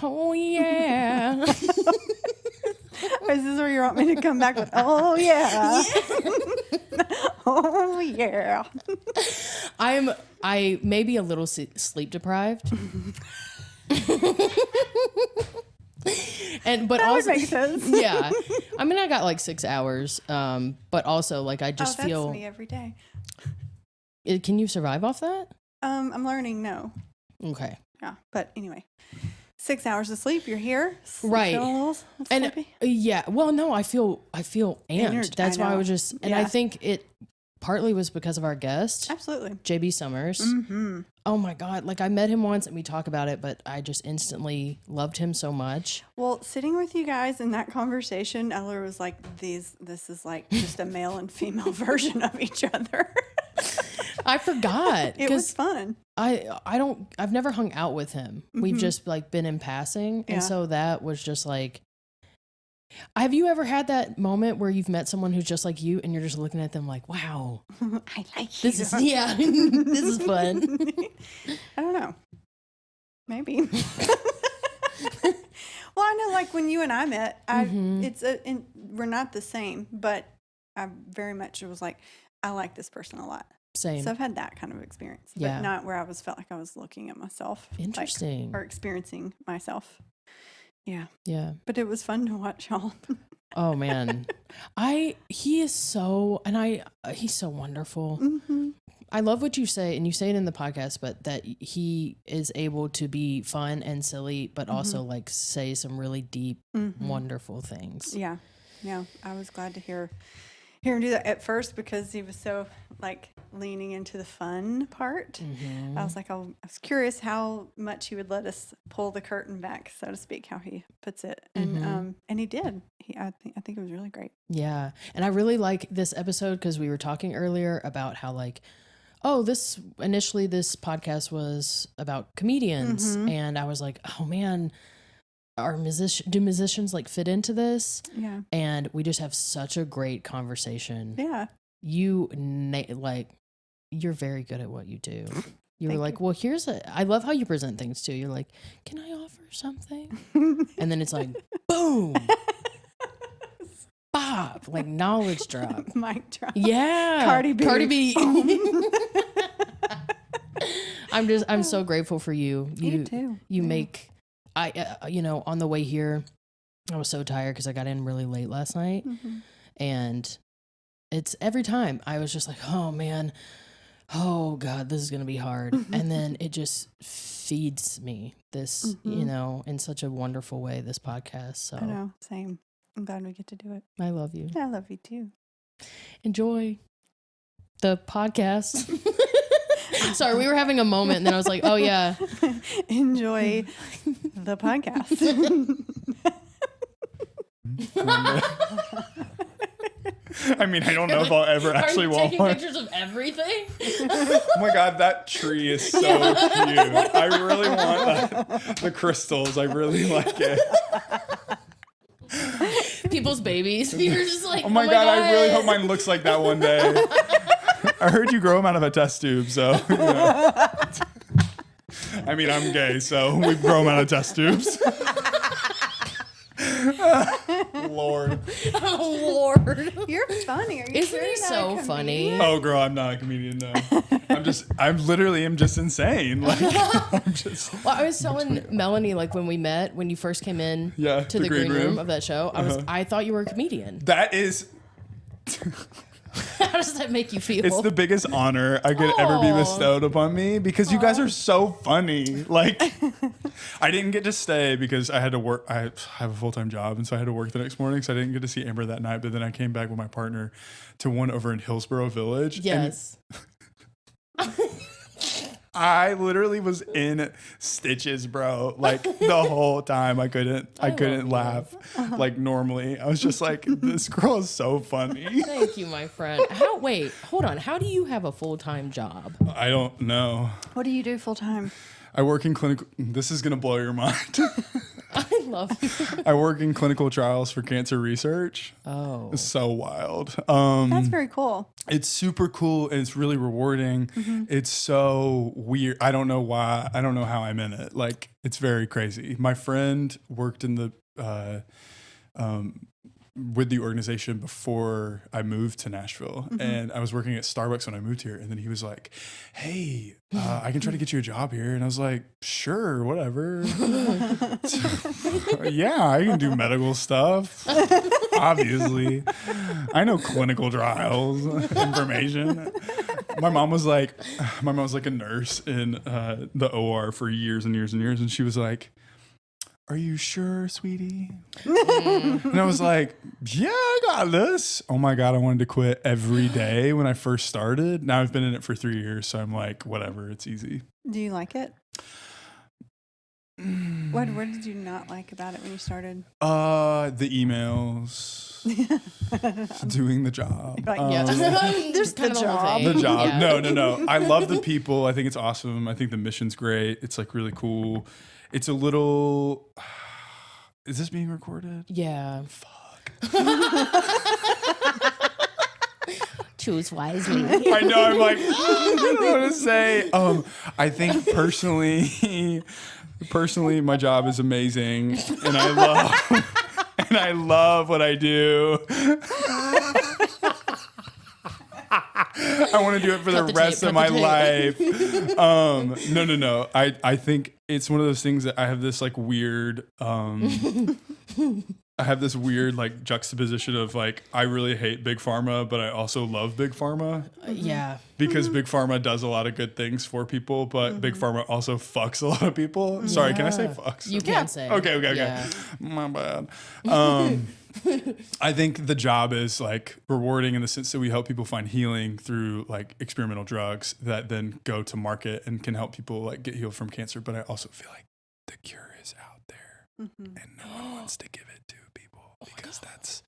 Oh, yeah. Is this where you want me to come back with, oh, yeah. Oh, yeah. I may be a little sleep deprived. But that also would make sense. Yeah. I mean, I got like 6 hours. But also like I just feel that's me every day. Can you survive off that? I'm learning no. Okay. Yeah. But anyway. 6 hours of sleep, you're here. Right. Feel a little sleepy? Yeah. Well, no, I feel amped. That's why I was just, and I think it partly was because of our guest. Absolutely. JB Summers. Mm-hmm. Oh my God. Like I met him once and we talk about it, but I just instantly loved him so much. Well, sitting with you guys in that conversation, Eller was like, this is like just a male and female version of each other. I forgot. It was fun. I've never hung out with him. Mm-hmm. We've just like been in passing. Yeah. And so that was just like, have you ever had that moment where you've met someone who's just like you and you're just looking at them like, wow, I like this you. This is fun. I don't know. Maybe. Well, I know like when you and I met, we're not the same, but I very much was like, I like this person a lot. Same. So I've had that kind of experience, but not where I felt like I was looking at myself. Interesting. Or experiencing myself. Yeah. Yeah. But it was fun to watch y'all. Oh man. He's so wonderful. Mm-hmm. I love what you say, and you say it in the podcast, but that he is able to be fun and silly, but also like say some really deep, wonderful things. Yeah. Yeah. I was glad to hear him do that at first because he was so like leaning into the fun part. Mm-hmm. I was like, I was curious how much he would let us pull the curtain back, so to speak, how he puts it. And he did. I think it was really great. Yeah. And I really like this episode because we were talking earlier about how like, this podcast was about comedians. Mm-hmm. And I was like, oh man, do musicians like fit into this? Yeah. And we just have such a great conversation. Yeah. You're very good at what you do. You were like, well, I love how you present things too. You're like, can I offer something? And then it's like, boom. Bob, like knowledge drop. Mic drop. Yeah. Cardi B. I'm so grateful for you. You too. You make, on the way here, I was so tired because I got in really late last night. Mm-hmm. And it's every time I was just like, oh man, oh God, this is going to be hard. Mm-hmm. And then it just feeds me this, in such a wonderful way, this podcast. So I know, same. I'm glad we get to do it. I love you. I love you too. Enjoy the podcast. Sorry, we were having a moment and then I was like, oh yeah. Enjoy the podcast. I mean, I don't know if I'll ever actually want one. Are you taking pictures of everything? Oh my God, that tree is so cute. I really want that. The crystals, I really like it. People's babies. You're just like, oh my God, I really hope mine looks like that one day. I heard you grow them out of a test tube, so, I mean, I'm gay, so we grow them out of test tubes. Lord. Oh, Lord. You're funny. Are you Isn't he so funny? Oh, girl, I'm not a comedian, no. I'm literally just insane. Like, Well, I was telling Melanie, like, when we met, when you first came in to the green room of that show, I thought you were a comedian. That is... How does that make you feel? It's the biggest honor I could ever be bestowed upon me because you guys are so funny. Like, I didn't get to stay because I had to work. I have a full-time job, and so I had to work the next morning, so I didn't get to see Amber that night. But then I came back with my partner to one over in Hillsborough Village. Yes. I literally was in stitches, bro. Like the whole time, I couldn't laugh like normally. I was just like, this girl is so funny. Thank you, my friend. Wait, hold on. How do you have a full-time job? I don't know. What do you do full-time? I work in clinical. This is gonna blow your mind. love it. I work in clinical trials for cancer research. Oh. It's so wild. That's very cool. It's super cool and it's really rewarding. It's so weird. I don't know why. I don't know how I'm in it. Like, it's very crazy. My friend worked in the with the organization before I moved to Nashville, and I was working at Starbucks when I moved here. And then he was like, "Hey, I can try to get you a job here." And I was like, "Sure, whatever." Yeah, I can do medical stuff. Obviously, I know clinical trials information. My mom was like a nurse in the OR for years and years and years, and she was like, "Are you sure, sweetie?" And I was like, "Yeah, I got this." Oh my God, I wanted to quit every day when I first started. Now I've been in it for 3 years, so I'm like, whatever, it's easy. Do you like it? What did you not like about it when you started? The emails. Doing the job. Like, Just the job. The job. Yeah. No. I love the people. I think it's awesome. I think the mission's great. It's like really cool. It's a little. Is this being recorded? Yeah. Fuck. Choose wisely. I know. I'm like, I don't know what to say. I think personally, my job is amazing, and I love what I do. I want to do it for the rest of my life. No. I think it's one of those things that I have this like weird, like juxtaposition of like, I really hate big pharma, but I also love big pharma. Yeah. Because big pharma does a lot of good things for people, but big pharma also fucks a lot of people. Sorry, can I say fucks? You can say. Okay. Yeah. My bad. I think the job is like rewarding in the sense that we help people find healing through like experimental drugs that then go to market and can help people like get healed from cancer. But I also feel like the cure is out there and no one wants to give it to people because that's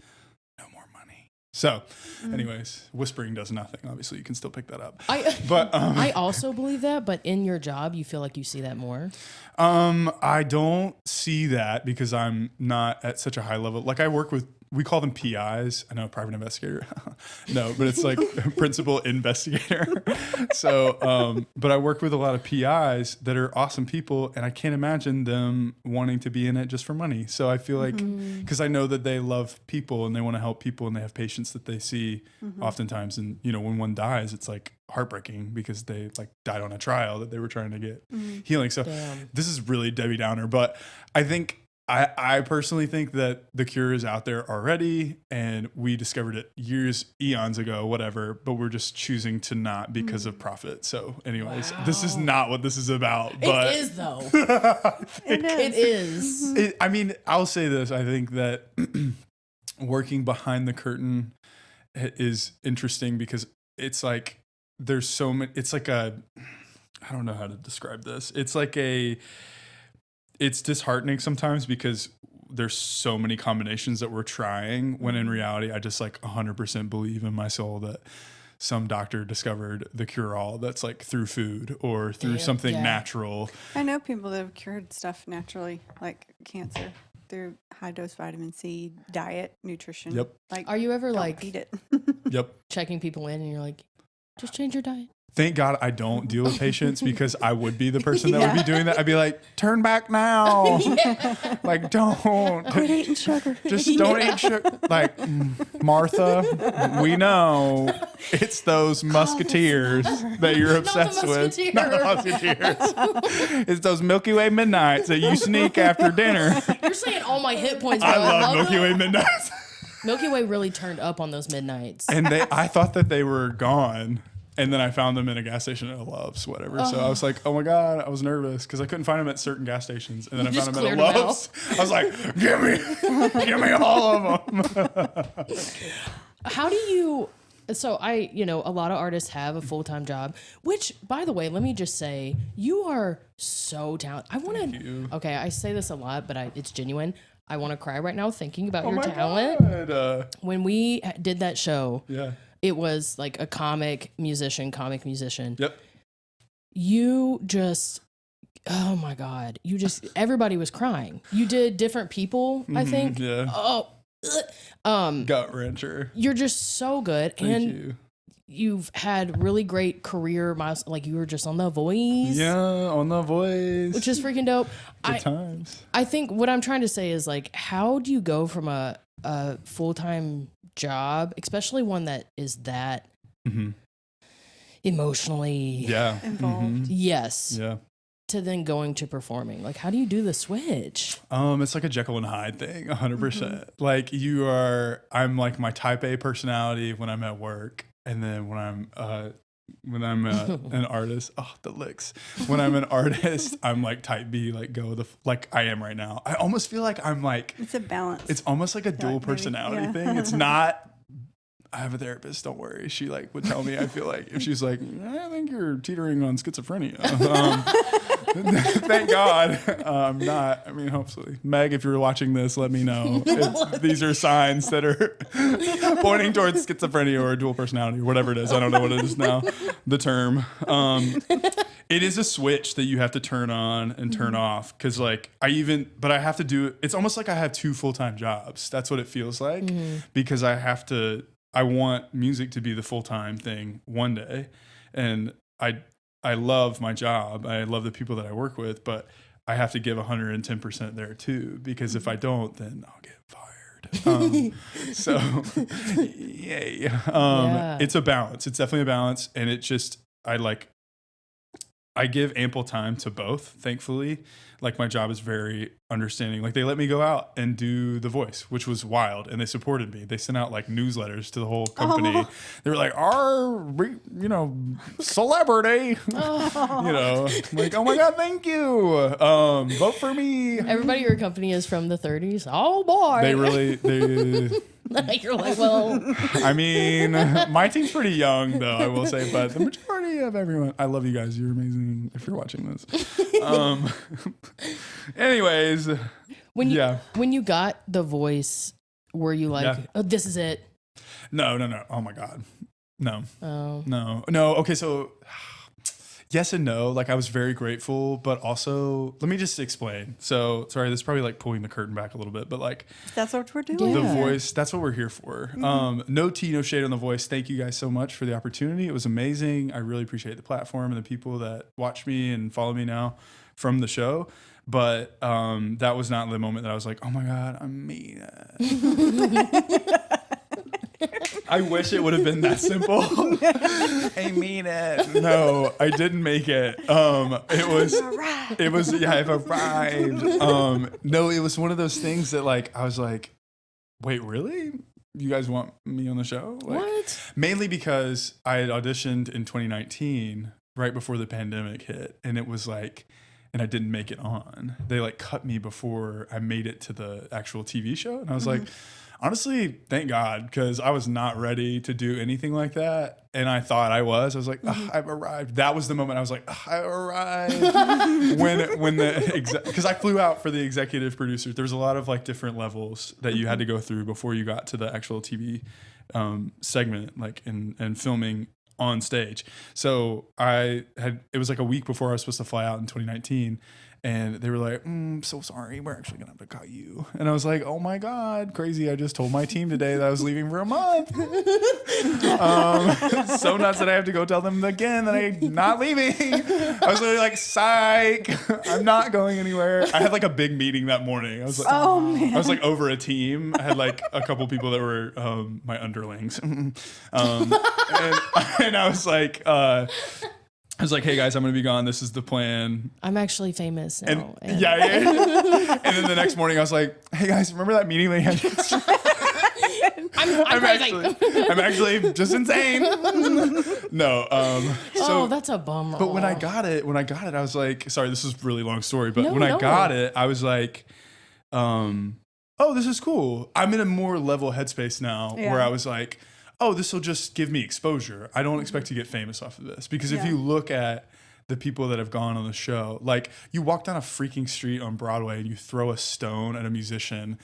no more money. So anyways, whispering does nothing. Obviously you can still pick that up. I also believe that, but in your job, you feel like you see that more? I don't see that because I'm not at such a high level. Like I work with, we call them PIs. I know, private investigator. No, but it's like principal investigator. So, but I work with a lot of PIs that are awesome people, and I can't imagine them wanting to be in it just for money. So I feel like, because I know that they love people and they want to help people and they have patients that they see oftentimes. And, you know, when one dies, it's like heartbreaking because they like died on a trial that they were trying to get healing. So this is really Debbie Downer, but I think I personally think that the cure is out there already and we discovered it eons ago, whatever, but we're just choosing to not because of profit. So anyways, this is not what this is about. But it is though. It is. I mean, I'll say this. I think that working behind the curtain is interesting because it's like, there's so many, it's like I don't know how to describe this. It's disheartening sometimes because there's so many combinations that we're trying when in reality, I just like 100% believe in my soul that some doctor discovered the cure all that's like through food or through something natural. I know people that have cured stuff naturally, like cancer, through high dose vitamin C, diet, nutrition. Yep. Like, Are you ever don't like eat it. Yep. checking people in and you're like, just change your diet? Thank God I don't deal with patients because I would be the person that would be doing that. I'd be like, turn back now. Like, don't. Quit eating sugar. Just don't eat sugar. Like, Martha, we know it's those musketeers that you're obsessed with. Not the musketeers. It's those Milky Way midnights that you sneak after dinner. You're saying all my hit points. I love Milky Way midnights. Milky Way really turned up on those midnights. And I thought that they were gone. And then I found them in a gas station at Love's, whatever. So I was like, oh my God, I was nervous because I couldn't find them at certain gas stations. And then I found them at a Love's. I was like, give me all of them. How do you, so a lot of artists have a full-time job, which, by the way, let me just say, you are so talented. Thank you. Okay, I say this a lot, but it's genuine. I want to cry right now thinking about your my talent. God. When we did that show, Yeah. it was like a comic musician. Yep. You just, oh my God, everybody was crying. You did different people, I think. Yeah. Oh, Gut wrencher. you're just so good. Thank and you. you've had really great career miles. Like you were just on The Voice. Yeah, on The Voice. Which is freaking dope. Good times. I think what I'm trying to say is like, how do you go from a full-time job, especially one that is that emotionally involved. Yes. Yeah. To then going to performing? Like, how do you do the switch? It's like a Jekyll and Hyde thing, 100%. Like I'm like my type A personality when I'm at work, and then when I'm an artist, the licks. When I'm an artist, I'm like type B, like like I am right now. I almost feel like I'm like, it's a balance. It's almost like a dual personality thing. It's not. I have a therapist. Don't worry. She like would tell me. I feel like if she's like, I think you're teetering on schizophrenia. Thank God I'm not. I mean, hopefully, Meg, if you're watching this, let me know. These are signs that are pointing towards schizophrenia or dual personality or whatever it is. I don't know what it is now. The term. It is a switch that you have to turn on and turn off. Cause like but I have to do it. It's almost like I have 2 full-time jobs. That's what it feels like because I want music to be the full-time thing one day. And I love my job. I love the people that I work with, but I have to give 110% there too, because if I don't, then I'll get fired. So yay. It's a balance. It's definitely a balance. And I give ample time to both, thankfully. Like my job is very understanding. Like they let me go out and do The Voice, which was wild, and they supported me. They sent out like newsletters to the whole company. They were like, celebrity. Like, oh my God, thank you. Vote for me. Everybody at your company is from the 30s. Oh boy. You're like, well, I mean, my team's pretty young though, I will say, but the majority of everyone, I love you guys. You're amazing if you're watching this. Anyways, when you got The Voice, were you like, oh, this is it? No. Oh my God. No. Oh. No. Okay. So yes and no. Like I was very grateful, but also let me just explain. So sorry, this is probably like pulling the curtain back a little bit, but like that's what we're doing. The Voice, that's what we're here for. No tea, no shade on The Voice. Thank you guys so much for the opportunity. It was amazing. I really appreciate the platform and the people that watch me and follow me now from the show. But that was not the moment that I was like, oh my God, I made it. I wish it would have been that simple. I mean it. No, I didn't make it. I've arrived. No, it was one of those things that like, I was like, wait, really? You guys want me on the show? Like, what? Mainly because I had auditioned in 2019, right before the pandemic hit. And it was like, and I didn't make it on. They like cut me before I made it to the actual TV show. And I was like, honestly, thank God, because I was not ready to do anything like that. And I thought I was. I was like, I've arrived. That was the moment I was like, I arrived. Because I flew out for the executive producers. There was a lot of like different levels that you had to go through before you got to the actual TV segment, like and filming on stage. So it was like a week before I was supposed to fly out in 2019. And they were like, so sorry, we're actually going to have to cut you. And I was like, oh my God, crazy. I just told my team today that I was leaving for a month. So nuts that I have to go tell them again that I'm not leaving. I was literally like, psych, I'm not going anywhere. I had like a big meeting that morning. I was like, man. I was like over a team. I had like a couple people that were my underlings. And I was like, I was like, hey guys, I'm going to be gone. This is the plan. I'm actually famous now. Yeah. And then the next morning I was like, hey guys, remember that meeting we had yesterday? I'm actually just insane. No. That's a bummer. But when I got it, I was like, sorry, this is a really long story, but I got it, I was like, oh, this is cool. I'm in a more level headspace now where I was like, oh, this will just give me exposure. I don't expect to get famous off of this. Because if you look at the people that have gone on the show, like you walk down a freaking street on Broadway and you throw a stone at a musician,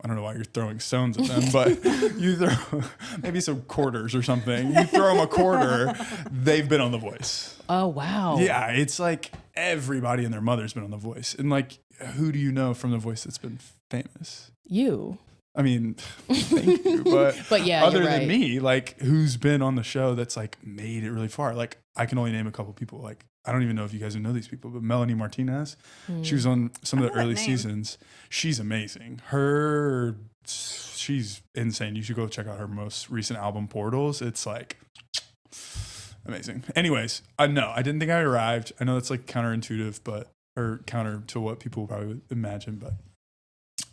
I don't know why you're throwing stones at them, but you throw maybe some quarters or something. You throw them a quarter, they've been on The Voice. Oh, wow. Yeah, it's like everybody and their mother's been on The Voice. And like, who do you know from The Voice that's been famous? You. I mean, thank you. But yeah, other you're than right. me, like who's been on the show that's like made it really far? Like I can only name a couple people. Like I don't even know if you guys know these people, but Melanie Martinez, she was on some of the early seasons. She's amazing. She's insane. You should go check out her most recent album, Portals. It's like amazing. Anyways, no, I didn't think I arrived. I know that's like counterintuitive, or counter to what people probably would imagine, but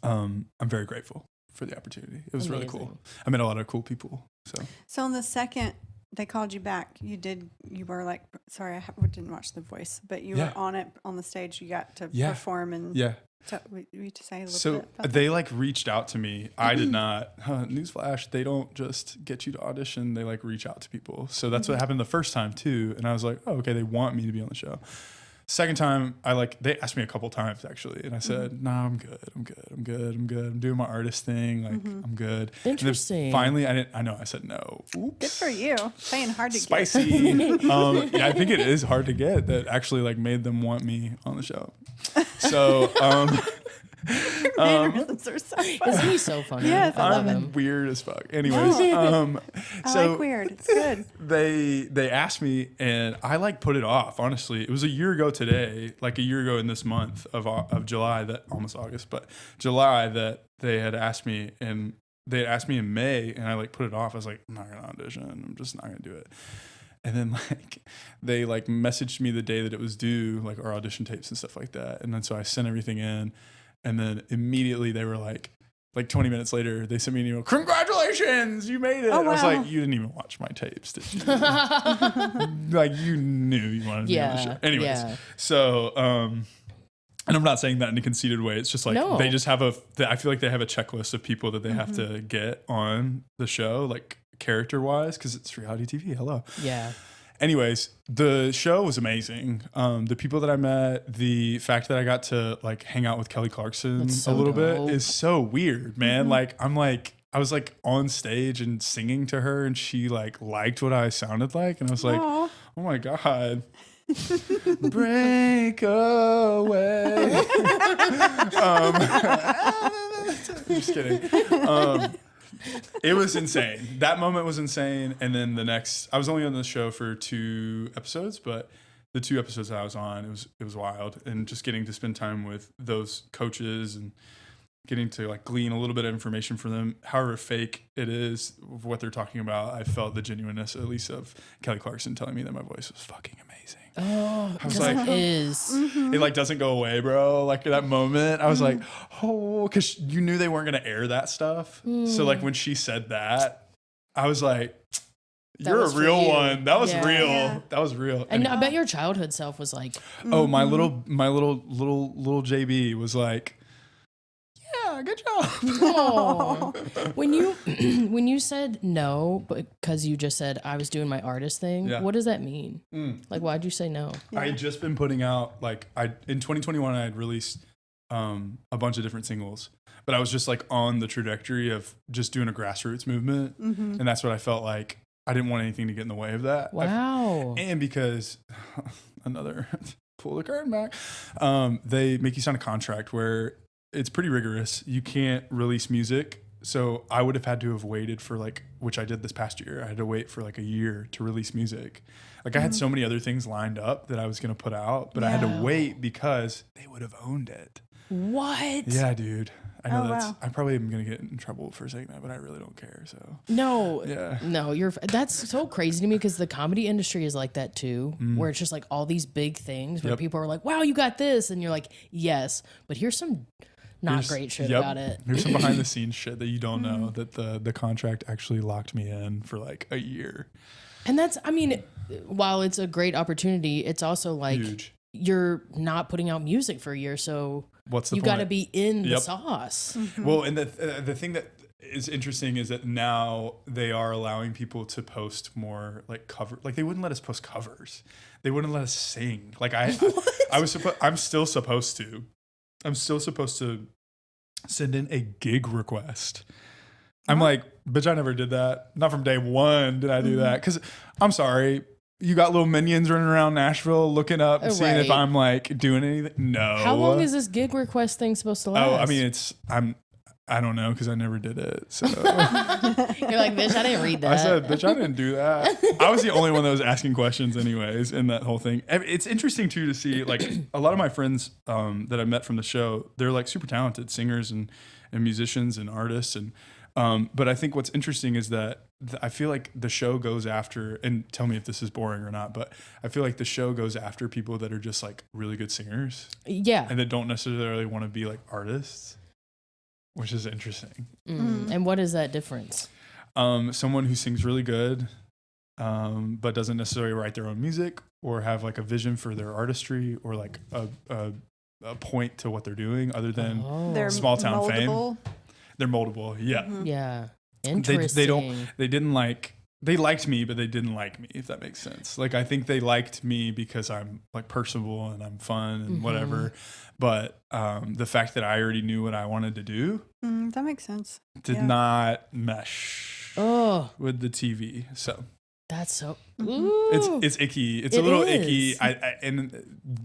I'm very grateful for the opportunity. It was really cool. I met a lot of cool people. So on the second they called you back, you were like, sorry, I didn't watch The Voice, but you were on the stage. You got to perform and we to say a little bit about they like reached out to me. I did not. Newsflash, they don't just get you to audition. They like reach out to people. So that's what happened the first time too. And I was like, oh, okay, they want me to be on the show. Second time, they asked me a couple times actually, and I said, "No, I'm good. I'm doing my artist thing. Like, I'm good." Interesting. And then finally, I said no. Oops. Good for you. Playing hard to Spicy. Yeah, I think it is hard to get. That actually like made them want me on the show. So, mannerisms are so funny. Isn't he so funny? Yes, I love I'm him. weird as fuck. Anyways, I so like weird. It's good. they asked me, and I like put it off. Honestly, it was a year ago today, like a year ago in this month of July, that almost August, but July, that they had asked me, and they had asked me in May, and I like put it off. I was like, I'm not gonna audition. I'm just not gonna do it. And then like they like messaged me the day that it was due, like our audition tapes and stuff like that. And then so I sent everything in, and then immediately they were like 20 minutes later, they sent me an email, "Congratulations, you made it." Oh, wow. I was like, you didn't even watch my tapes, did you? Like you knew you wanted to be on the show. Anyways, so and I'm not saying that in a conceited way. It's just like they just have I feel like they have a checklist of people that they have to get on the show, like character-wise, because it's reality TV. Hello. Yeah. Anyways, the show was amazing. The people that I met, the fact that I got to like hang out with Kelly Clarkson a little bit is so weird, man. Like I was like on stage and singing to her, and she like liked what I sounded like, and I was like, oh my God. Break away. I'm just kidding. It was insane. That moment was insane. And then I was only on the show for 2 episodes, but the 2 episodes that I was on, it was wild. And just getting to spend time with those coaches and getting to like glean a little bit of information from them, however fake it is of what they're talking about. I felt the genuineness, at least, of Kelly Clarkson telling me that my voice was fucking amazing. Oh, I was like, it is. It like doesn't go away, bro. Like that moment, I was like, oh, because you knew they weren't going to air that stuff. So like when she said that, I was like, you're a real one. That was real. Yeah. That was real. And I bet your childhood self was like, oh, my little JB was like, yeah, good job. oh. When you said no because you just said I was doing my artist thing, what does that mean? Like, why'd you say no? I had just been putting out in 2021 I had released a bunch of different singles, but I was just like on the trajectory of just doing a grassroots movement, and that's what I felt like. I didn't want anything to get in the way of that. Wow. And because another pull the curtain back, they make you sign a contract where it's pretty rigorous. You can't release music. So I would have had to have waited for which I did this past year. I had to wait for like a year to release music. Like I had so many other things lined up that I was going to put out, but I had to wait because they would have owned it. What? Yeah, dude. I know wow. I probably am going to get in trouble for saying that, but I really don't care. So No, yeah. No, that's so crazy to me because the comedy industry is like that too, where it's just like all these big things where people are like, wow, you got this. And you're like, yes, but here's some great shit about it. There's some behind the scenes shit that you don't know, that the contract actually locked me in for like a year. And that's, I mean, while it's a great opportunity, it's also like Huge. You're not putting out music for a year. So What's the you point? got to be in the sauce. Well, and the thing that is interesting is that now they are allowing people to post more like cover. Like they wouldn't let us post covers. They wouldn't let us sing. Like I'm still supposed to send in a gig request. I'm like, bitch, I never did that. Not from day one did I do that. Because I'm sorry, you got little minions running around Nashville looking up and seeing if I'm like doing anything. No. How long is this gig request thing supposed to last? Oh, I mean, I don't know because I never did it. So You're like, bitch, I didn't read that. I said, bitch, I didn't do that. I was the only one that was asking questions anyways in that whole thing. It's interesting too to see like a lot of my friends that I met from the show, they're like super talented singers and musicians and artists. And but I think what's interesting is that I feel like the show goes after, and tell me if this is boring or not, but I feel like the show goes after people that are just like really good singers. Yeah. And that don't necessarily want to be like artists, which is interesting. And what is that difference? Someone who sings really good, but doesn't necessarily write their own music or have like a vision for their artistry or like a point to what they're doing other than They're small town moldable. fame. They're moldable. Yeah. Yeah. Interesting. They liked me, but they didn't like me, if that makes sense. Like, I think they liked me because I'm like personable and I'm fun and whatever. But the fact that I already knew what I wanted to do That makes sense. did not mesh with the TV. So that's so. it's icky. It's a little icky. is. And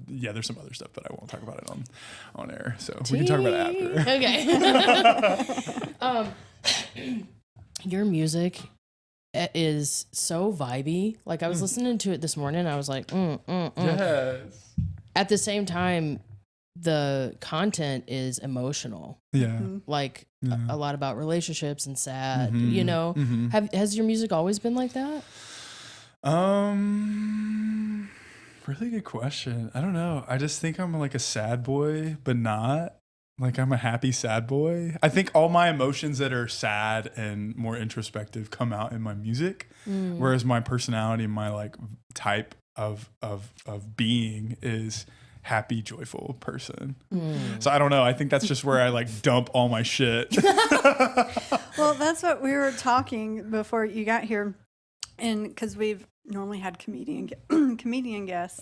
there's some other stuff, but I won't talk about it on air. So we can talk about it after. Okay. Your music is so vibey. Like I was listening to it this morning. I was like, Yes. At the same time, the content is emotional. Yeah. Like a lot about relationships and sad. You know, has your music always been like that? Really good question. I don't know. I just think I'm like a sad boy, but not like I'm a happy sad boy. I think all my emotions that are sad and more introspective come out in my music, whereas my personality, my like type of being is happy, joyful person. So I don't know. I think that's just where I like dump all my shit. Well, that's what we were talking before you got here. And because we've normally had comedian guests,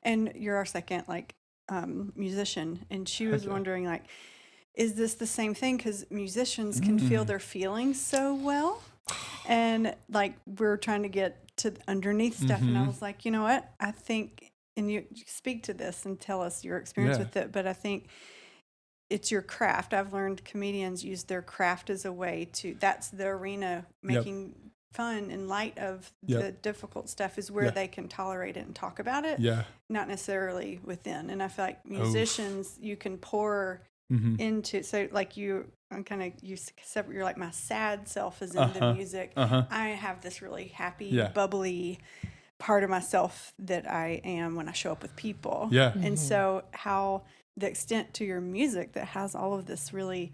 and you're our second like musician, and she was wondering like, is this the same thing? Because musicians can feel their feelings so well, and like we're trying to get to underneath stuff. And I was like, you know what? I think, and you speak to this and tell us your experience with it, but I think it's your craft. I've learned comedians use their craft as a way to. That's the arena making. Fun in light of the difficult stuff is where they can tolerate it and talk about it, not necessarily within. And I feel like musicians, you can pour into, so like you separate, you're like my sad self is in the music. I have this really happy, bubbly part of myself that I am when I show up with people. And so how the extent to your music that has all of this really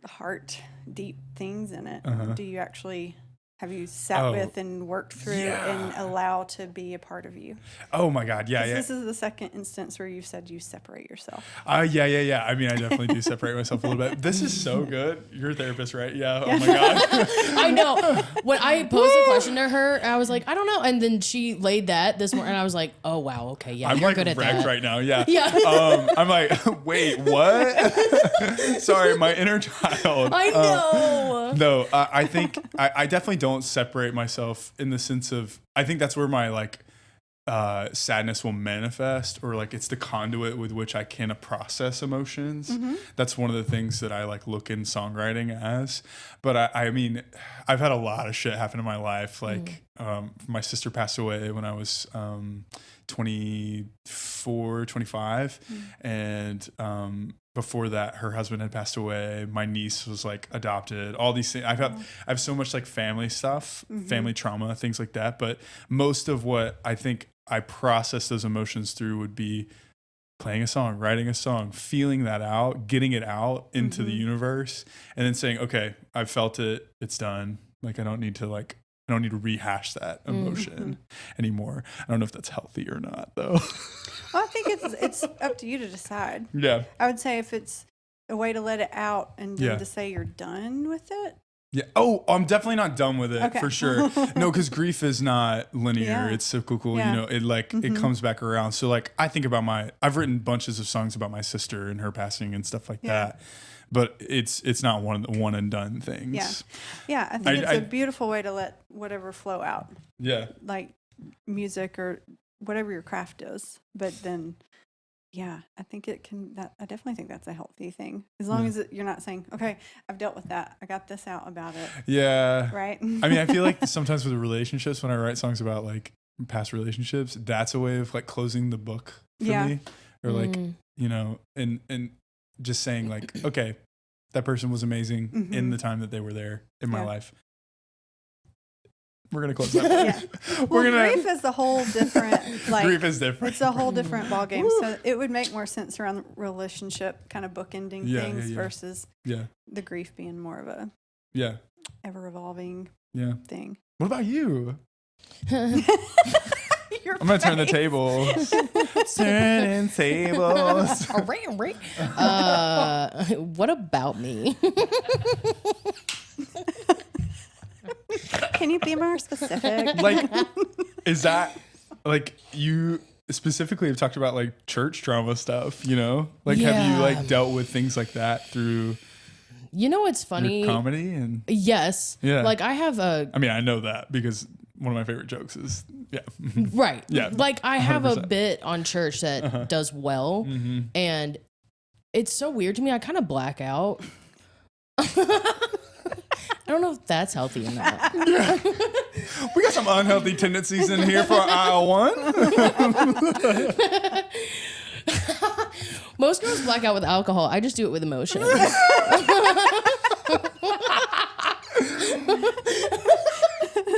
heart deep things in it, do you actually... Have you sat with and worked through and allow to be a part of you? Oh my God. Yeah. This is the second instance where you said you separate yourself. Yeah. I mean, I definitely do separate myself a little bit. This is so good. You're a therapist, right? Yeah. Oh my God. I know. When I posed a question to her, I was like, I don't know. And then she laid that this morning, and I was like, oh wow, okay, yeah, I'm you're like good at wrecked that right now. Yeah. I'm like, wait, what? Sorry, my inner child. I know. No, I think I definitely don't separate myself in the sense of, I think that's where my like sadness will manifest, or like it's the conduit with which I can process emotions. That's one of the things that I like look in songwriting as. But I mean, I've had a lot of shit happen in my life. Like my sister passed away when I was 24, 25. And before that, her husband had passed away. My niece was like adopted. All these things. I have so much like family stuff, family trauma, things like that. But most of what I think I process those emotions through would be playing a song, writing a song, feeling that out, getting it out into the universe, and then saying, okay, I've felt it. It's done. Like, I don't need to rehash that emotion anymore. I don't know if that's healthy or not, though. Well, I think it's up to you to decide. Yeah. I would say if it's a way to let it out and then to say you're done with it, Yeah. Oh, I'm definitely not done with it Okay. for sure. No, because grief is not linear. Yeah. It's cyclical. Yeah. You know, it like it comes back around. So like I think about I've written bunches of songs about my sister and her passing and stuff like that. But it's not one and done things. Yeah. Yeah. I think it's a beautiful way to let whatever flow out. Yeah. Like music or whatever your craft is. But then, yeah, I think I definitely think that's a healthy thing. As long as you're not saying, okay, I've dealt with that. I got this out about it. Yeah. Right. I mean, I feel like sometimes with relationships, when I write songs about like past relationships, that's a way of like closing the book for me. Or like, you know, and just saying like, okay, that person was amazing in the time that they were there in my life. We're gonna close that. Grief is a whole different. Like, grief is different. It's a whole different ballgame. So it would make more sense around the relationship kind of bookending things versus the grief being more of a ever evolving thing. What about you? Your I'm gonna turn the tables. Turning tables. What about me? Can you be more specific? Like, is that like you specifically have talked about like church trauma stuff? You know, like have you like dealt with things like that through? You know what's funny? Comedy and yes, like I have I mean, I know that because one of my favorite jokes is right. Yeah, like I have 100%. a bit on church that does well, and it's so weird to me. I kind of black out. I don't know if that's healthy or not. We got some unhealthy tendencies in here for aisle one. Most girls black out with alcohol. I just do it with emotion.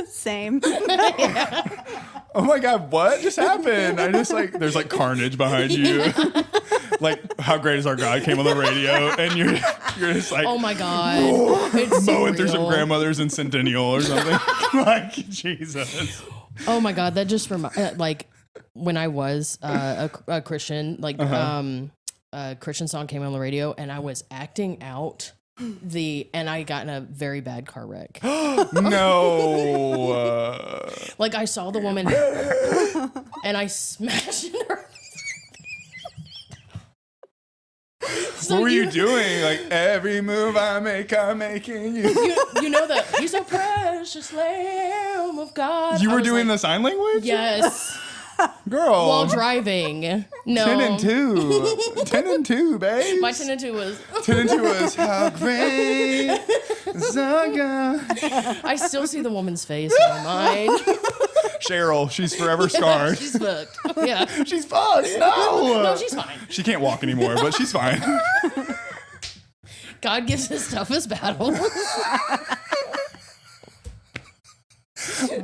Same. Oh my God, what just happened? I just like, there's like carnage behind you. Like, How Great Is Our God came on the radio, and you're just like, oh my God. It's so mowing through some real. grandmothers in Centennial or something. Like, Jesus. Oh my God. That just like when I was a Christian, like a Christian song came on the radio, and I was acting out and I got in a very bad car wreck. No. Like I saw the woman and I smashed in her. So what were you doing? Like, every move I make, I'm making you. You know that he's a precious Lamb of God. You I were was doing like, the sign language? Yes. Girl. While driving. No. 10 and 2. 10 and 2, babe. My 10 and 2 was 10 and 2 was how great is our God. I still see the woman's face in my mind. Cheryl, she's forever scarred. She's fucked. Yeah. She's fucked. No. No, she's fine. She can't walk anymore, but she's fine. God gives his toughest battle.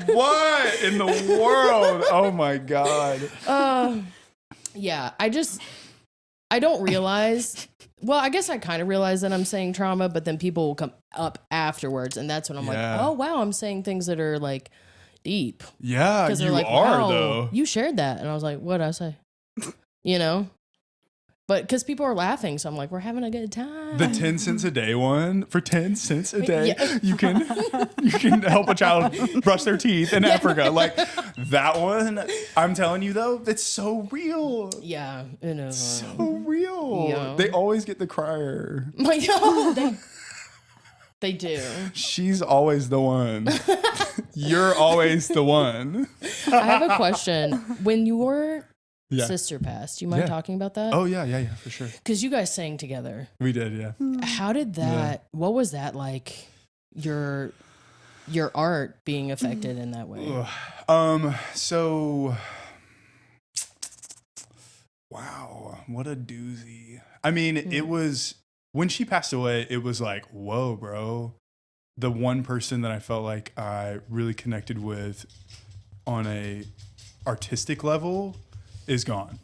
What in the world? Oh my God. Yeah, I don't realize. Well, I guess I kind of realize that I'm saying trauma, but then people will come up afterwards, and that's when I'm like, oh wow, I'm saying things that are like deep. Yeah, you like, are wow, though. You shared that, and I was like, what did I say? You know. But because people are laughing, so I'm like, we're having a good time. The 10 cents a day one, for 10 cents a day, Yeah. you can help a child brush their teeth in Africa. Like that one, I'm telling you though, it's so real. Yeah, it is. So real. Yeah. They always get the crier. Like, they do. She's always the one. You're always the one. I have a question. When your Yeah. sister passed, do you mind talking about that? Oh yeah, for sure. Because you guys sang together. We did, yeah. How did that? What was that like? Your art being affected in that way? So wow, what a doozy. I mean, it was when she passed away, it was like, whoa, bro. The one person that I felt like I really connected with on a artistic level is gone.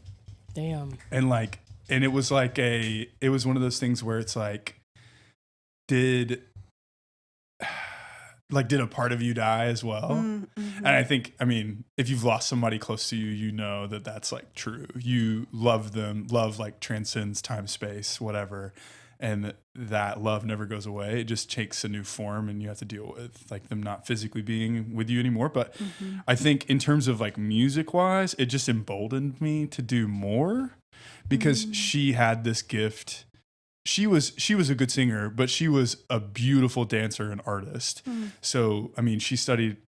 Damn. And it was like it was one of those things where it's like, did a part of you die as well? And I think, I mean, if you've lost somebody close to you, you know that that's like true. You love them. Love like transcends time, space, whatever. and that love never goes away. It just takes a new form, and you have to deal with like them not physically being with you anymore. But I think in terms of like music wise, it just emboldened me to do more because she had this gift. She was a good singer, but she was a beautiful dancer and artist. So, I mean, she studied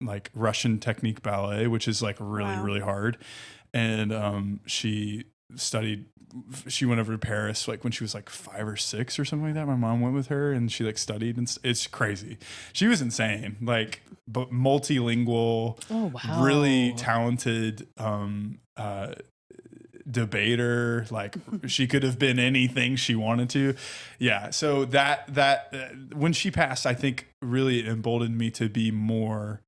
like Russian technique ballet, which is like really, really hard. And she went over to Paris like when she was like 5 or 6 or something like that. My mom went with her and she like studied, and it's crazy. She was insane, like, but multilingual, really talented, debater. Like she could have been anything she wanted to. Yeah. So that when she passed, I think really emboldened me to be more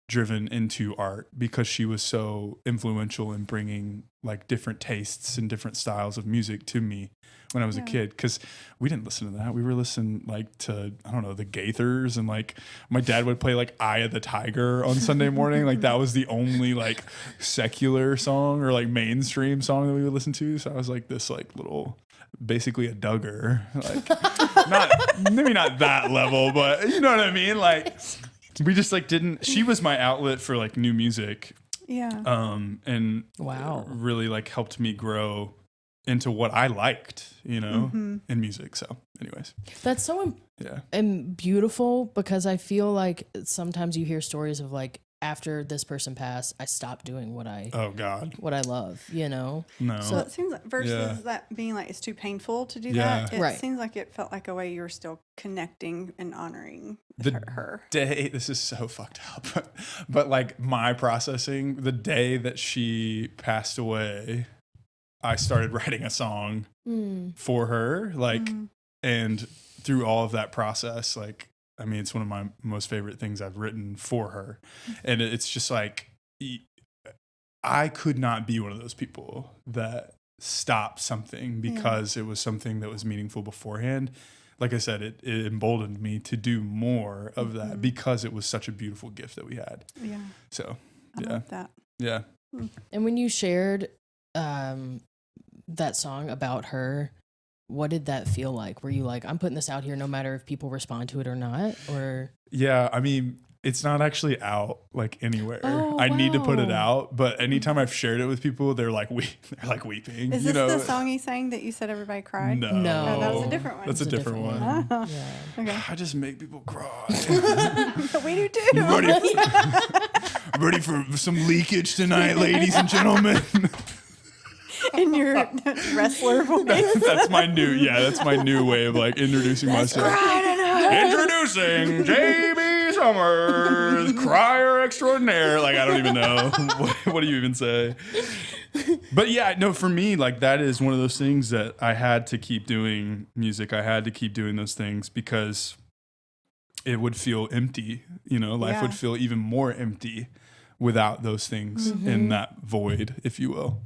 driven into art because she was so influential in bringing like different tastes and different styles of music to me when I was a kid, because we didn't listen to that. We were listening like to, I don't know, the Gaithers, and like my dad would play like Eye of the Tiger on Sunday morning. Like that was the only like secular song or like mainstream song that we would listen to. So I was like this like little, basically a Duggar, like maybe not that level, but you know what I mean? Like we just like she was my outlet for like new music. Yeah. And really like helped me grow into what I liked, you know, in music. So anyways, that's so and beautiful, because I feel like sometimes you hear stories of like, after this person passed, I stopped doing what I love, you know? No. So it seems like versus that being like it's too painful to do that. It seems like it felt like a way you were still connecting and honoring her. This is so fucked up. But like my processing, the day that she passed away, I started writing a song for her, like, and through all of that process, like, I mean, it's one of my most favorite things I've written for her. And it's just like, I could not be one of those people that stopped something because it was something that was meaningful beforehand. Like I said, it emboldened me to do more of that because it was such a beautiful gift that we had. Yeah. So, I love that. Yeah. And when you shared that song about her, what did that feel like? Were you like, I'm putting this out here no matter if people respond to it or not? Or yeah, I mean, it's not actually out like anywhere. I need to put it out, but anytime I've shared it with people, they're like weeping. Is this the song he sang that you said everybody cried? No, oh, that was a different one. That's a different one. Yeah. Okay. I just make people cry. We do too. Ready for some leakage tonight, ladies and gentlemen. In your wrestler voice. That's my new way of like introducing myself. Introducing JB Summers, crier extraordinaire. Like I don't even know what do you even say. But yeah, no, for me, like that is one of those things that I had to keep doing music. I had to keep doing those things because it would feel empty. You know, life would feel even more empty without those things in that void, if you will.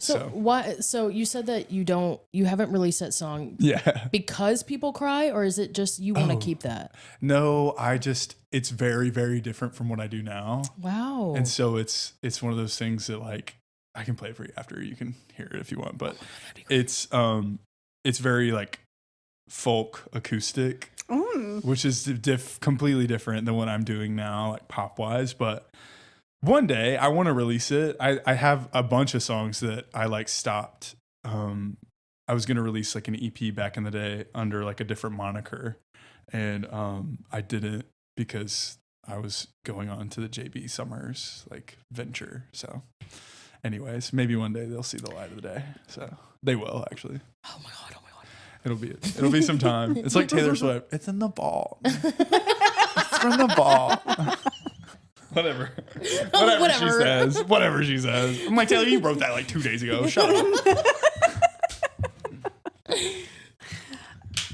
So why? So you said that you haven't released that song, because people cry, or is it just you want to keep that? No, it's very, very different from what I do now. Wow. And so it's one of those things that like I can play for you after, you can hear it if you want, but it's very like folk acoustic, which is completely different than what I'm doing now, like pop wise, but one day I want to release it. I have a bunch of songs that I like stopped. I was going to release like an EP back in the day under like a different moniker. And I didn't because I was going on to the JB Summers like venture. So anyways, maybe one day they'll see the light of the day. So they will actually. Oh my God. It'll be some time. It's like Taylor Swift. It's in the ball. It's from the ball. Whatever she says. I'm like, Taylor, you wrote that like 2 days ago. Shut up.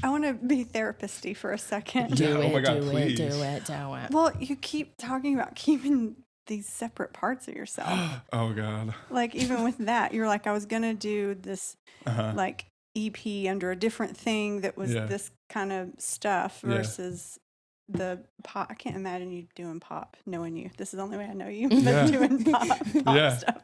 I want to be therapist-y for a second. Do it. Well, you keep talking about keeping these separate parts of yourself. Oh God. Like even with that, you're like, I was gonna do this like EP under a different thing that was this kind of stuff versus the pop. I can't imagine you doing pop, knowing you. This is the only way I know you, but doing pop stuff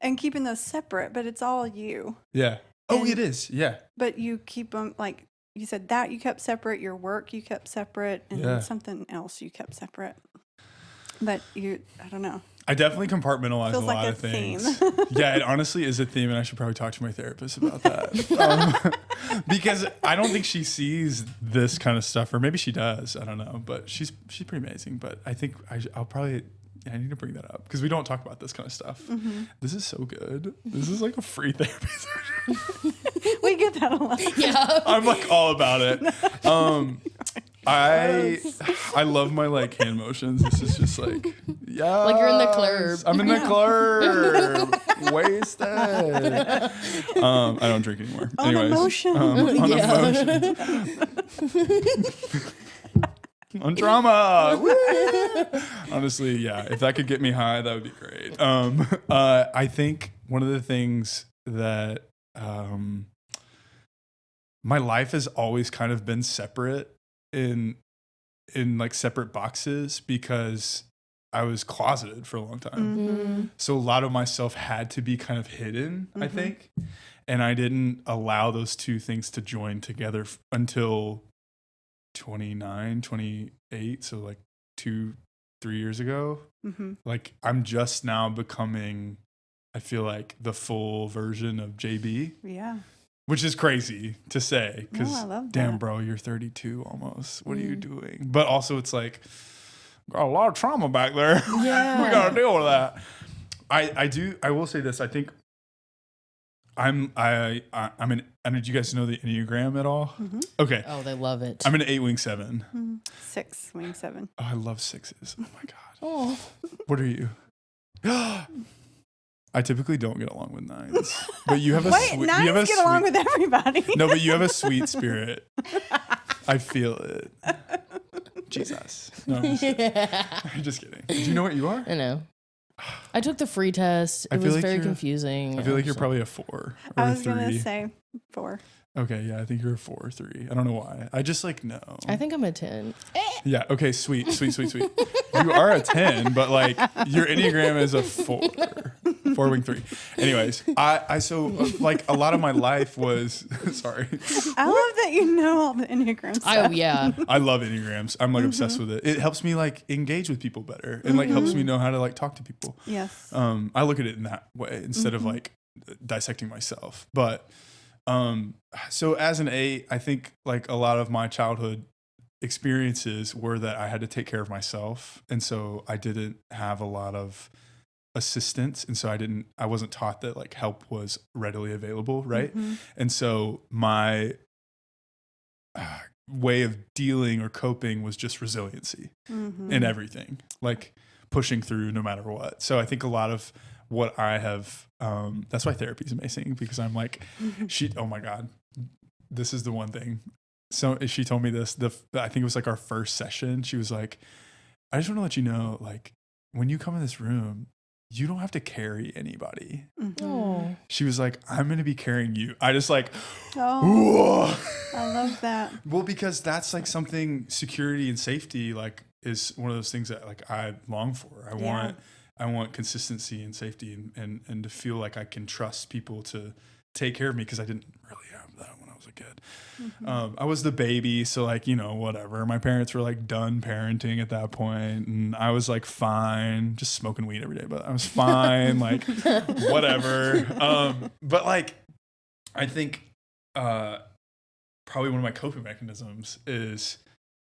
and keeping those separate, but it's all you. Yeah. Oh, it is. Yeah. But you keep them, like you said, that you kept separate, your work you kept separate, and then something else you kept separate. But I don't know. I definitely compartmentalize Feels a like lot a of things. theme. Yeah, it honestly is a theme, and I should probably talk to my therapist about that. Because I don't think she sees this kind of stuff, or maybe she does. I don't know, but she's pretty amazing. But I think I need to bring that up because we don't talk about this kind of stuff. This is so good. This is like a free therapy session. We get that a lot. Yeah. I'm like all about it. I love my like hand motions. This is just like, yeah. Like you're in the club. I'm in the club. Wasted. I don't drink anymore. On emotion. On emotion. On drama. Woo! Honestly, yeah. If that could get me high, that would be great. I think one of the things that my life has always kind of been separate in like separate boxes because I was closeted for a long time. So a lot of myself had to be kind of hidden, I think. And I didn't allow those two things to join together until 29, 28. So like 2-3 years ago. Like I'm just now becoming, I feel like, the full version of JB. Yeah. Which is crazy to say because, damn, that. bro, you're 32 almost. What are you doing? But also, it's like, got a lot of trauma back there. Yeah. We got to deal with that. I will say this. I think I'm an. And did you guys know the Enneagram at all? Okay. Oh, they love it. I'm an 8 wing 7. 6 wing 7. Oh, I love 6s. Oh my god. Oh. What are you? I typically don't get along with 9s, but you have a Wait, sweet. 9s get along with everybody. No, but you have a sweet spirit. I feel it. Jesus. No, I'm just kidding. Do you know what you are? I know. I took the free test. It was very confusing. I feel like you're probably a 4 or I a was 3. going to say 4. Okay, yeah, I think you're a 4 or 3. I don't know why. I just like know. I think I'm a 10. Yeah. Okay. Sweet. You are a 10, but like your Enneagram is a 4 wing 3. Anyways, I so like a lot of my life was sorry. I love that you know all the Enneagram stuff. Oh yeah. I love Enneagrams. I'm like obsessed with it. It helps me like engage with people better and like helps me know how to like talk to people. Yes. I look at it in that way instead of like dissecting myself. But so as an 8, I think like a lot of my childhood experiences were that I had to take care of myself. And so I didn't have a lot of assistance. And so I wasn't taught that like help was readily available. Right. And so my way of dealing or coping was just resiliency in everything, like pushing through no matter what. So I think a lot of what I have, that's why therapy is amazing because I'm like, oh my God, this is the one thing. So she told me this, I think it was like our first session. She was like, I just want to let you know, like when you come in this room, you don't have to carry anybody. Oh. She was like, I'm going to be carrying you. I just like, I love that. Well, because that's like something, security and safety, like is one of those things that like I long for. I want consistency and safety and to feel like I can trust people to take care of me because I didn't really have that when I was a kid. I was the baby, so like, you know, whatever. My parents were like done parenting at that point, and I was like fine, just smoking weed every day, but I was fine, like whatever. But like, I think probably one of my coping mechanisms is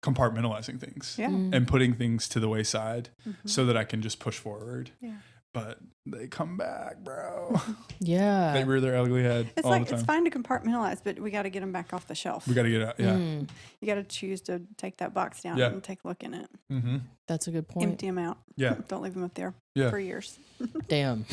compartmentalizing things and putting things to the wayside so that I can just push forward. Yeah. But they come back, bro. Yeah. They rear their ugly head It's all like, the time. it's fine to compartmentalize, but we got to get them back off the shelf. We got to get out. Yeah. You got to choose to take that box down and take a look in it. That's a good point. Empty them out. Yeah. Don't leave them up there for years. Damn.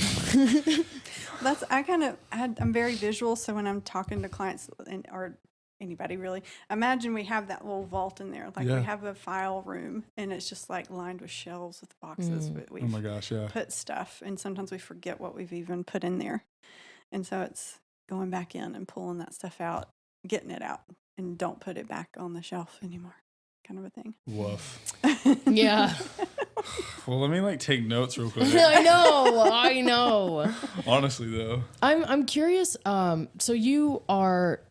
I'm very visual. So when I'm talking to clients or anybody really, imagine we have that little vault in there. Like we have a file room and it's just like lined with shelves with boxes. Oh my gosh, yeah. Put stuff and sometimes we forget what we've even put in there. And so it's going back in and pulling that stuff out, getting it out, and don't put it back on the shelf anymore, kind of a thing. Woof. Yeah. Well, let me take notes real quick. I know. Honestly, though, I'm curious. So you are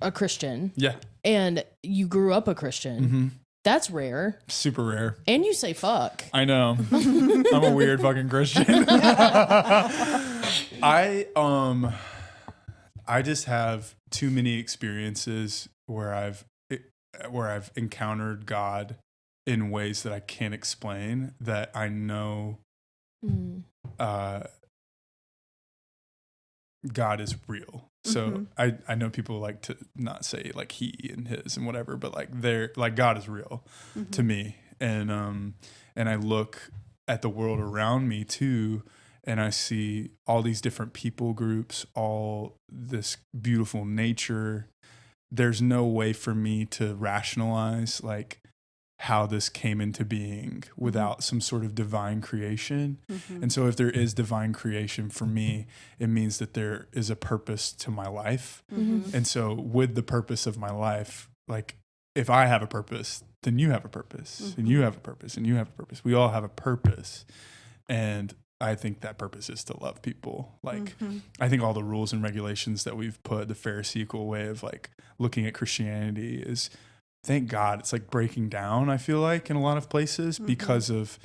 a Christian. yeah, And you grew up a Christian. Mm-hmm. That's rare. Super rare. And you say fuck. I know. I'm a weird fucking Christian. I just have too many experiences where I've encountered God in ways that I can't explain, that I know God is real. So I know people like to not say he and his and whatever, but God is real to me. And I look at the world around me too, and I see all these different people groups, all this beautiful nature. There's no way for me to rationalize how this came into being without some sort of divine creation. And so if there is divine creation for me, it means that there is a purpose to my life. And so with the purpose of my life, if I have a purpose, then you have a purpose, and you have a purpose, and you have a purpose. We all have a purpose. And I think that purpose is to love people. I think all the rules and regulations that we've put, the Pharisaical way of looking at Christianity is, thank God, it's breaking down, I feel in a lot of places because of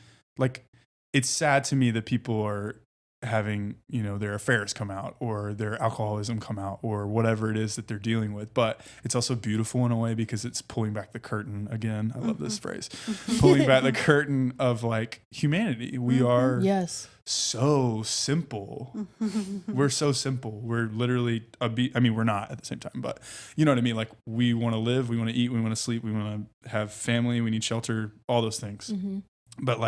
it's sad to me that people are having, their affairs come out or their alcoholism come out or whatever it is that they're dealing with. But it's also beautiful in a way because it's pulling back the curtain again. I love this phrase, pulling back the curtain of humanity. We are so simple. We're so simple. We're literally we're not at the same time, but you know what I mean? We want to live, we want to eat, we want to sleep, we want to have family, we need shelter, all those things. But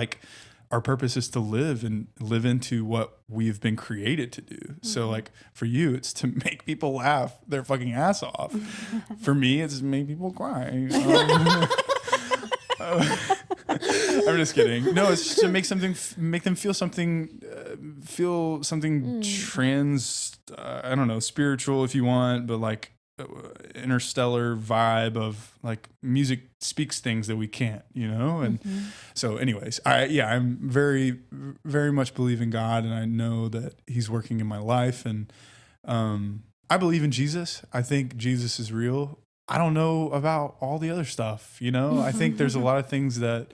our purpose is to live and live into what we've been created to do. So for you, it's to make people laugh their fucking ass off. For me, it's to make people cry. I'm just kidding. No, it's just to make them feel something I don't know, spiritual if you want, but interstellar vibe of music speaks things that we can't, and so anyways, I'm very, very much believe in God, and I know that he's working in my life, and I believe in Jesus. I think Jesus is real. I don't know about all the other stuff, I think there's a lot of things that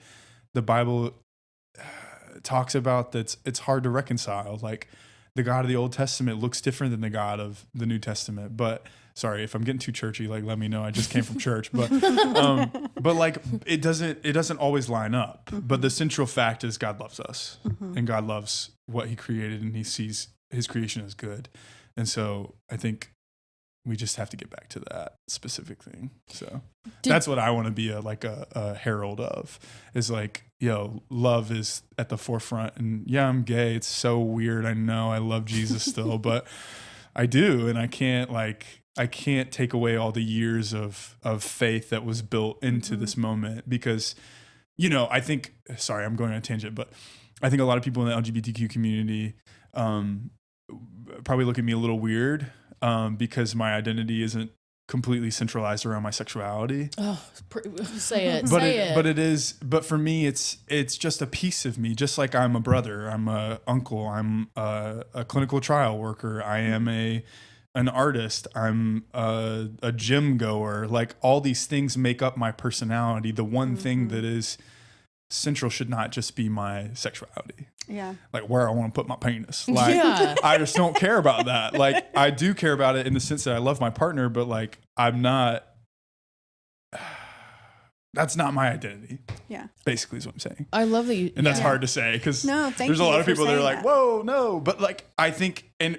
the Bible talks about it's hard to reconcile. The God of the Old Testament looks different than the God of the New Testament. But sorry if I'm getting too churchy, let me know. I just came from church, but it doesn't always line up. But the central fact is God loves us, and God loves what he created, and he sees his creation as good. And so I think we just have to get back to that specific thing. So that's what I want to be a herald of, is love is at the forefront. And yeah, I'm gay. It's so weird. I know I love Jesus still, but I do. And I can't take away all the years of faith that was built into this moment because, I think, sorry, I'm going on a tangent, but I think a lot of people in the LGBTQ community probably look at me a little weird because my identity isn't completely centralized around my sexuality. Oh, say it. But for me, it's just a piece of me. Just like I'm a brother, I'm a uncle, I'm a clinical trial worker, I am an artist, I'm a gym goer. All these things make up my personality. The one thing that is central should not just be my sexuality. Yeah. Where I want to put my penis. I just don't care about that. I do care about it in the sense that I love my partner, but I'm not, that's not my identity. Yeah. Basically is what I'm saying. I love that you, and that's hard to say because there's a lot of people that are whoa, no. But I think, and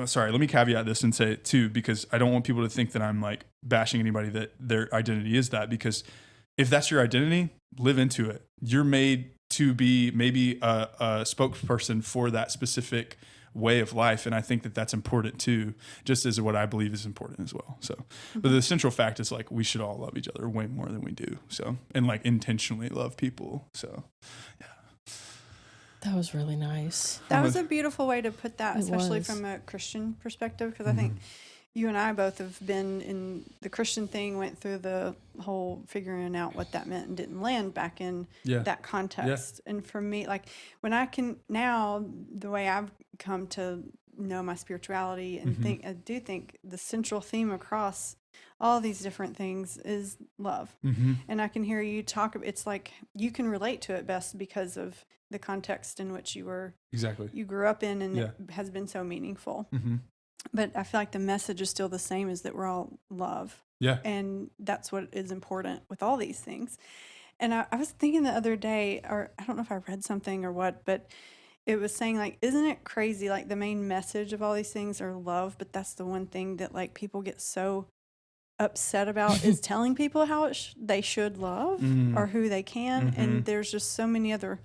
sorry, let me caveat this and say it too, because I don't want people to think that I'm bashing anybody that their identity is that, because if that's your identity, live into it. You're made to be maybe a spokesperson for that specific way of life. And I think that that's important too, just as what I believe is important as well. So, but the central fact is we should all love each other way more than we do. So, and intentionally love people. So, yeah. That was really nice. That was a beautiful way to put that, especially from a Christian perspective. Because I think you and I both have been in the Christian thing, went through the whole figuring out what that meant and didn't land back in that context. And for me, like when I can now, the way I've come to know my spirituality and I do think the central theme across all these different things is love. And I can hear you talk, it's like you can relate to it best because of the context in which you grew up in, and it has been so meaningful. But I feel like the message is still the same, is that we're all love. Yeah. And that's what is important with all these things. And I was thinking the other day, or I don't know if I read something or what, but it was saying, like, isn't it crazy? Like, the main message of all these things are love, but that's the one thing that, like, people get so upset about is telling people how they should love or who they can. And there's just so many other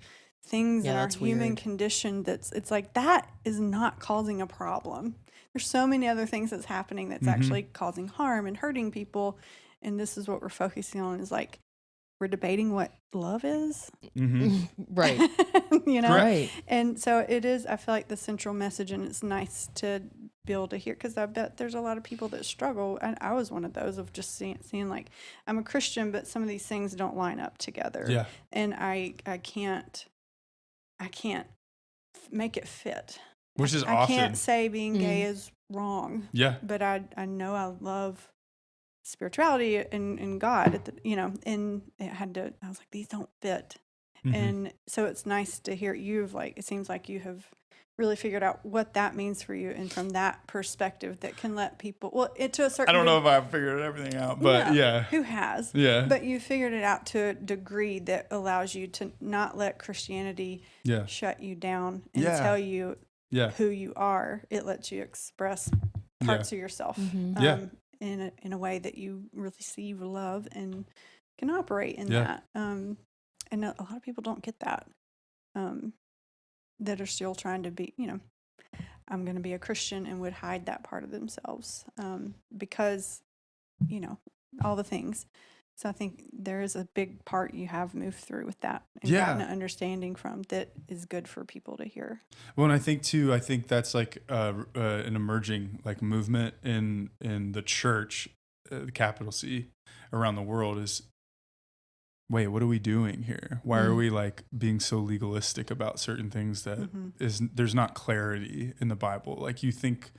things in our human condition it's like, that is not causing a problem. There's so many other things that's happening that's actually causing harm and hurting people. And this is what we're focusing on, is like, we're debating what love is. Right. You know? Right. And so it is, I feel like, the central message, and it's nice to be able to hear, because I bet there's a lot of people that struggle. And I was one of those, of just seeing like, I'm a Christian, but some of these things don't line up together. Yeah. And I can't make it fit. Which is I often. can't say being gay is wrong. Yeah. But I know I love spirituality and God, and I was like, these don't fit. And so it's nice to hear it seems like you have really figured out what that means for you, and from that perspective that can let people, to a certain I don't know if I've figured everything out, but who has? Yeah. But you figured it out to a degree that allows you to not let Christianity shut you down and tell you who you are. It lets you express parts of yourself in a way that you receive love and can operate in that. And a lot of people don't get that, that are still trying to be, I'm going to be a Christian, and would hide that part of themselves because, all the things. So I think there is a big part you have moved through with that and gotten an understanding from that is good for people to hear. Well, and I think that's like an emerging like movement in the church, the capital C, around the world is, wait, what are we doing here? Why are we like being so legalistic about certain things that there's not clarity in the Bible? Like, you think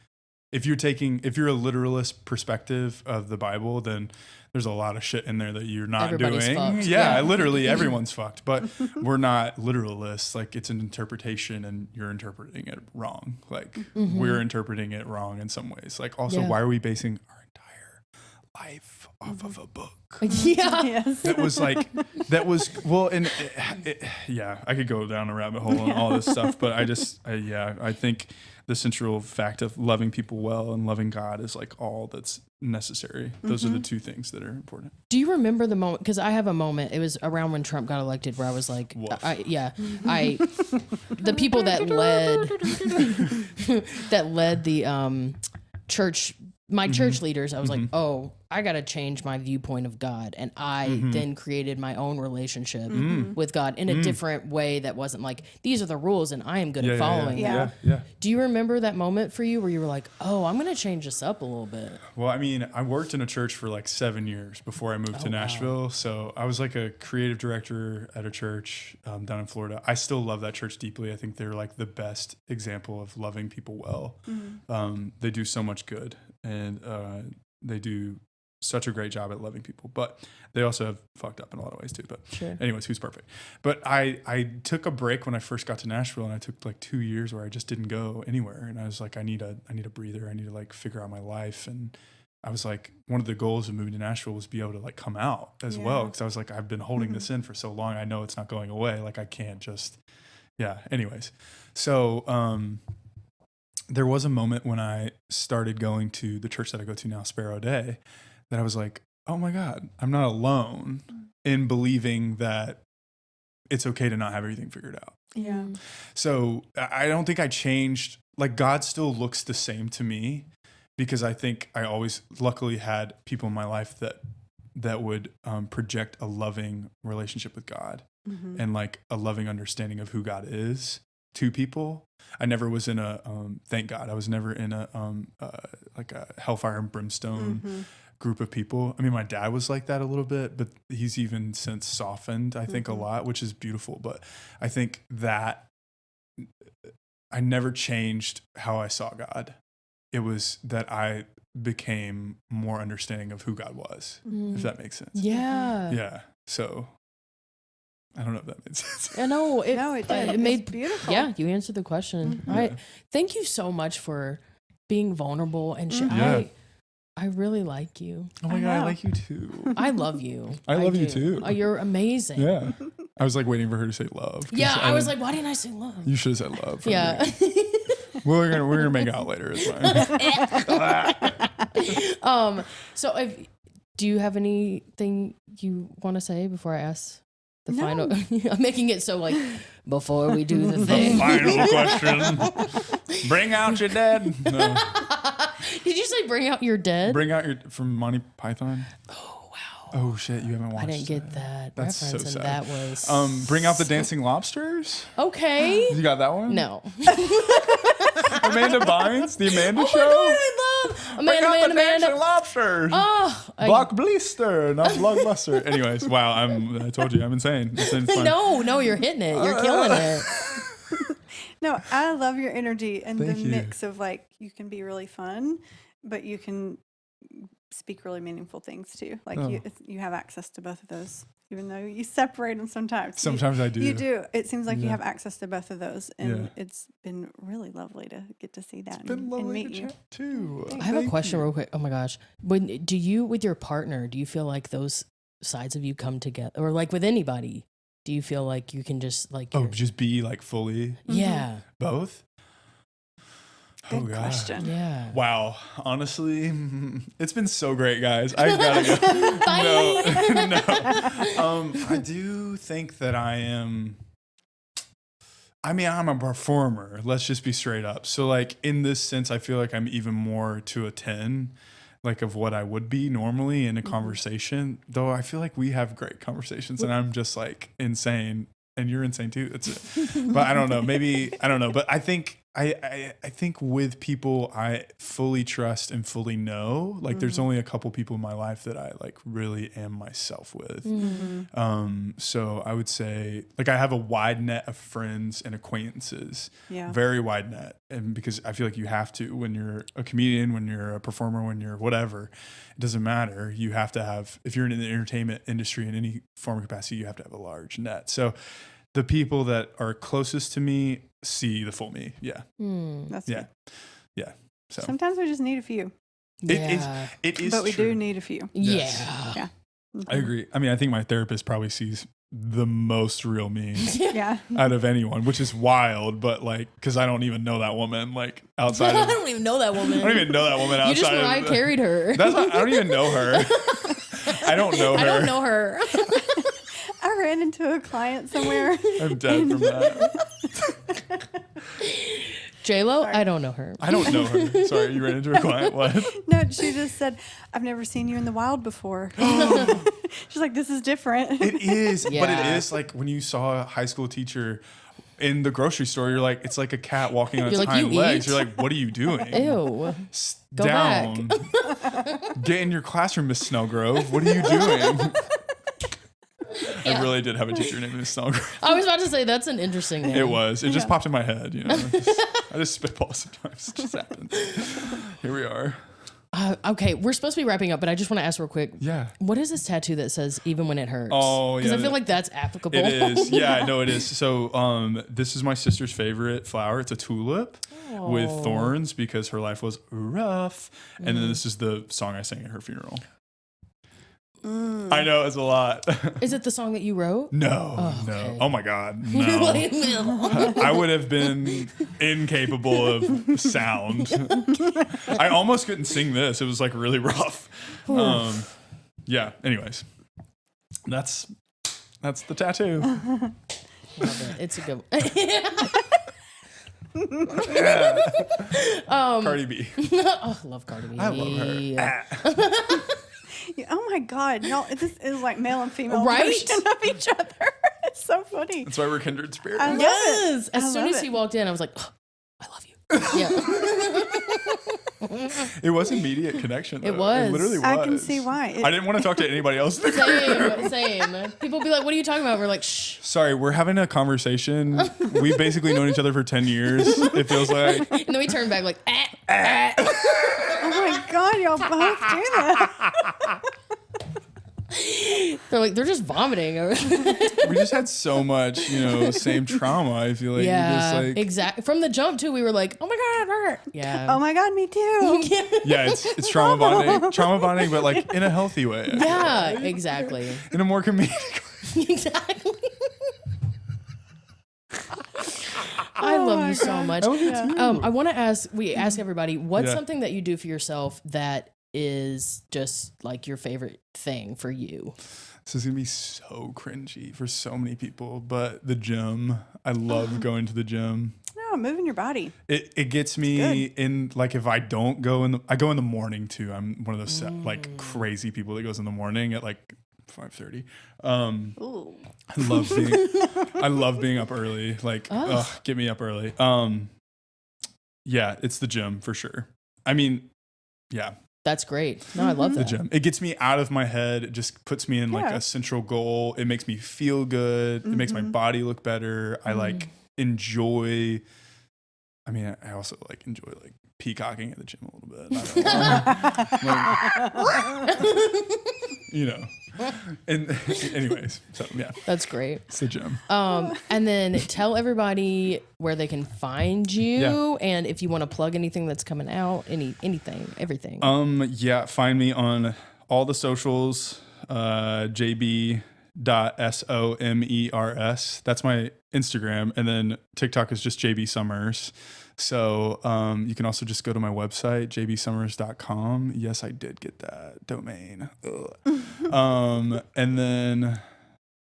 if you're a literalist perspective of the Bible, then there's a lot of shit in there that you're not Everybody's doing. fucked. Yeah, literally everyone's fucked. But we're not literalists. Like, it's an interpretation, and you're interpreting it wrong. Like, we're interpreting it wrong in some ways. Like, also, why are we basing our entire life off of a book? Yes. That was well, and I could go down a rabbit hole on all this stuff, but I think the central fact of loving people well and loving God is like all that's necessary. Those are the two things that are important. Do you remember the moment? Because I have a moment. It was around when Trump got elected, where I was like, the people that led the church. My church leaders, I was like, oh, I got to change my viewpoint of God. And I then created my own relationship with God in a different way that wasn't like, these are the rules and I am good at following them. Yeah. Do you remember that moment for you where you were like, oh, I'm going to change this up a little bit? Well, I mean, I worked in a church for like 7 years before I moved to Nashville. Wow. So I was like a creative director at a church down in Florida. I still love that church deeply. I think they're like the best example of loving people well. They do so much good. And they do such a great job at loving people, but they also have fucked up in a lot of ways too. But anyways, who's perfect? But I took a break when I first got to Nashville, and I took like 2 years where I just didn't go anywhere. And I was like, I need a breather. I need to like figure out my life. And I was like, one of the goals of moving to Nashville was be able to like come out as well. Cause I was like, I've been holding this in for so long. I know it's not going away. Like, I can't just, anyways. So, there was a moment when I started going to the church that I go to now, Sparrow Day, that I was like, oh my God, I'm not alone in believing that it's okay to not have everything figured out. Yeah. So I don't think I changed. Like, God still looks the same to me, because I think I always luckily had people in my life that would project a loving relationship with God and like a loving understanding of who God is. two people. I never was in a, thank God, I was never in a, like a hellfire and brimstone group of people. I mean, my dad was like that a little bit, but he's even since softened, I think, a lot, which is beautiful. But I think that I never changed how I saw God. It was that I became more understanding of who God was, if that makes sense. Yeah. Yeah. So I don't know if that made sense. I know. It did. It made It's beautiful. Yeah, you answered the question. I thank you so much for being vulnerable and I really like you. Oh my God, I like you too. I love you. I love you too. You're amazing. Yeah. I was like waiting for her to say love. Yeah, I was like, why didn't I say love? You should have said love. Yeah. We're gonna make out later. It's fine. So do you have anything you want to say before I ask the final? I'm making it so like before we do the thing. Final question. Bring out your dead. No. Did you say bring out your dead? Bring out your from Monty Python. Oh wow. Oh shit, you haven't watched. I didn't get that That's reference, so and sad. that was Bring out the dancing lobsters. okay. You got that one? No. Amanda Bynes, the Amanda Oh Show. my God, I love Bring out the dancing Amanda. lobsters. Oh, Block blister, not blockbuster. Anyways, wow, I told you, I'm insane. It's fun. no, you're hitting it. You're killing it. No, I love your energy and Thank the you. mix of like you can be really fun, but you can speak really meaningful things too. Like you have access to both of those, even though you separate them sometimes. Sometimes I do. You do. It seems like you Yeah. have access to both of those, and it's been really lovely to get to see that It's been and lovely meet to you. chat too. I have a Thank question you. real quick. Oh my gosh. With your partner, do you feel like those sides of you come together, or like with anybody? Do you feel like you can just like Just be like fully yeah. both? Good God. question. Yeah. Wow. Honestly, it's been so great, guys. I gotta go. Bye. No. I do think that I'm a performer. Let's just be straight up. So like in this sense, I feel like I'm even more to a 10, like of what I would be normally in a conversation. Though I feel like we have great conversations and I'm just like insane. And you're insane too. But I don't know. Maybe I don't know. But I think I think with people I fully trust and fully know. Like there's only a couple people in my life that I like really am myself with. So I would say like I have a wide net of friends and acquaintances. Yeah. Very wide net. And because I feel like you have to when you're a comedian, when you're a performer, when you're whatever, it doesn't matter. You have to have, if you're in the entertainment industry in any form of capacity, you have to have a large net. So the people that are closest to me see the full me. Yeah. That's Yeah. good. Yeah. So Sometimes we just need a few, it is but we true. do need a few. Yes. Yeah. Yeah. I agree. I mean, I think my therapist probably sees the most real me Yeah. out of anyone, which is wild, but like, cause I don't even know that woman like outside I of, don't even know that woman. I don't even know that woman outside You just of, I carried her. that's not, I don't even know her. I don't know her. I don't know her. I ran into a client somewhere. I'm dead from that. J-Lo, I don't know her. I don't know her. Sorry, you ran into a client. What? No, she just said, I've never seen you in the wild before. She's like, this is different. It is, but it Yeah. is like when you saw a high school teacher in the grocery store, you're like, it's like a cat walking on its You're like, hind "You legs. eat?" You're like, what are you doing? Ew. Go Down. Get in your classroom, Miss Snellgrove. What are you doing? I really did have a teacher named Miss Snellgrove. I was about to say that's an interesting name. It was. It just popped in my head. You know, I just spitball sometimes. It just happens. Here we are. Okay, we're supposed to be wrapping up, but I just want to ask real quick. Yeah. What is this tattoo that says "even when it hurts"? Oh, because yeah, I feel like that's applicable. It is. Yeah, no, it is. So this is my sister's favorite flower. It's a tulip with thorns because her life was rough. And then this is the song I sang at her funeral. I know, it's a lot. Is it the song that you wrote? No. okay. Oh my God. No. I would have been incapable of sound. I almost couldn't sing this. It was like really rough. Yeah. Anyways, that's the tattoo. Love it. It's a good one. Cardi B. Oh, love Cardi B. I love her. Oh my God. Y'all, this is like male and female Right? version of each other. so funny. That's why we're kindred spirits. I love Yes. it. As soon as love he it. walked in, I was like, oh, I love you. Yeah. It was immediate connection. Though. It was. It literally was. I can see why. I didn't want to talk to anybody else in the group. Same. People be like, what are you talking about? We're like, shh. Sorry, we're having a conversation. We've basically known each other for 10 years, it feels like. And then we turn back like, ah. Oh my God, y'all both do that. They're like, they're just vomiting. We just had so much, same trauma. I feel like. Yeah, Just like, exactly. From the jump too, we were like, oh my God. Yeah. Oh my God, me too. yeah, it's trauma bonding, but like in a healthy way. Yeah, exactly. In a more comedic way. Exactly. I love you so much. I love you too. I want to ask everybody, what's Yeah. something that you do for yourself that is just like your favorite thing for you? This is gonna be so cringy for so many people, but the gym. I love going to the gym. No, moving your body. It gets me in, like, if I don't go I go in the morning too. I'm one of those like crazy people that goes in the morning at like 5:30. Ooh. I love being up early. Like, get me up early. Yeah, it's the gym for sure. I mean, yeah. That's great. No, I love The that. gym. It gets me out of my head. It just puts me in like a central goal. It makes me feel good. It makes my body look better. I like enjoy. I mean, I also like enjoy like peacocking at the gym a little bit. And anyways, so yeah, That's great. it's the gym. And then tell everybody where they can find you, and if you want to plug anything that's coming out, anything, everything. Yeah, find me on all the socials, jb.somers. That's my Instagram, and then TikTok is just JB Summers. So you can also just go to my website, jbsummers.com. Yes, I did get that domain. And then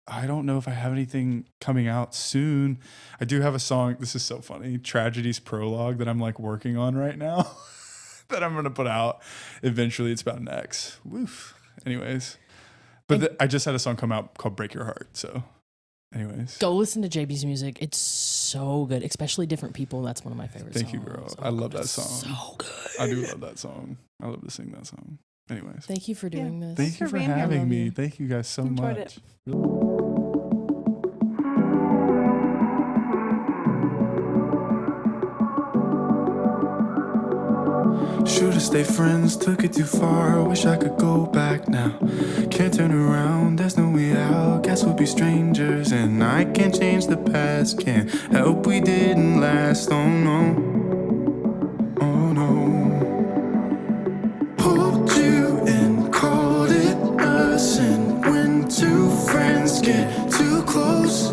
I don't know if I have anything coming out soon. I do have a song. This is so funny. Tragedy's Prologue that I'm like working on right now that I'm going to put out eventually. It's about an ex. Woof. Anyways. But I just had a song come out called Break Your Heart. So anyways. Go listen to JB's music. It's so good, especially Different People. That's one of my favorite songs. Thank you, girl. Oh, I love that it's song. So good. I do love that song. I love to sing that song. Anyways. Thank you for doing this. Thank you for being here. having me. you. Thank you guys so Enjoyed much. Should've stayed friends, took it too far. Wish I could go back now. Can't turn around, there's no way out. Guess we'll be strangers, and I can't change the past. Can't help we didn't last. Oh no, oh no. Pulled you and called it a sin when two friends get too close.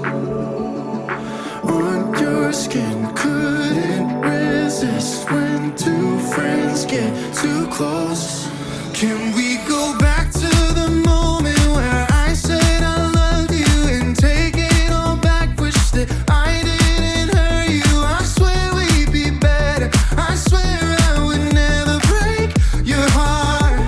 On your skin, couldn't resist when two friends get too close. Can we go back to the moment where I said I loved you and take it all back? Wish that I didn't hurt you. I swear we'd be better. I swear I would never break your heart.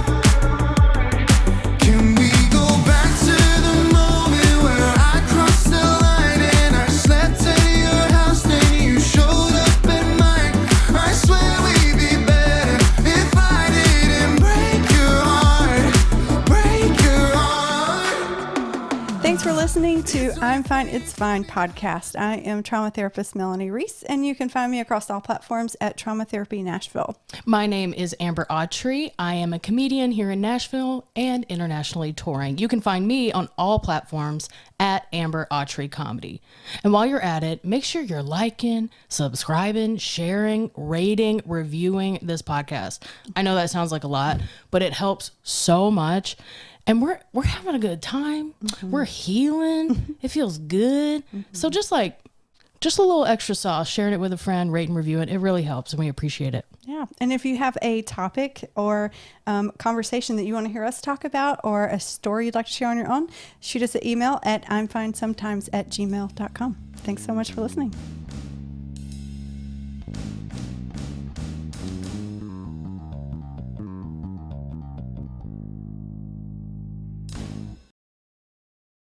Can we go back to the moment where I crossed the line and I slept at your house, then you showed up at mine? I swear we'd be better if I didn't break your heart. Break your heart. Thanks for listening to I'm Fine, It's Fine podcast. I am trauma therapist Melanie Reese, and you can find me across all platforms at Trauma Therapy Nashville. My name is Amber Autry. I am a comedian here in Nashville and internationally touring. You can find me on all platforms at Amber Autry Comedy. And while you're at it, make sure you're liking, subscribing, sharing, rating, reviewing this podcast. I know that sounds like a lot, but it helps so much. And we're having a good time. We're healing. It feels good. So just a little extra sauce, sharing it with a friend, rate and review it. It really helps, and we appreciate it. Yeah. And if you have a topic or conversation that you want to hear us talk about, or a story you'd like to share on your own, shoot us an email at imfinesometimes@gmail.com. Thanks so much for listening.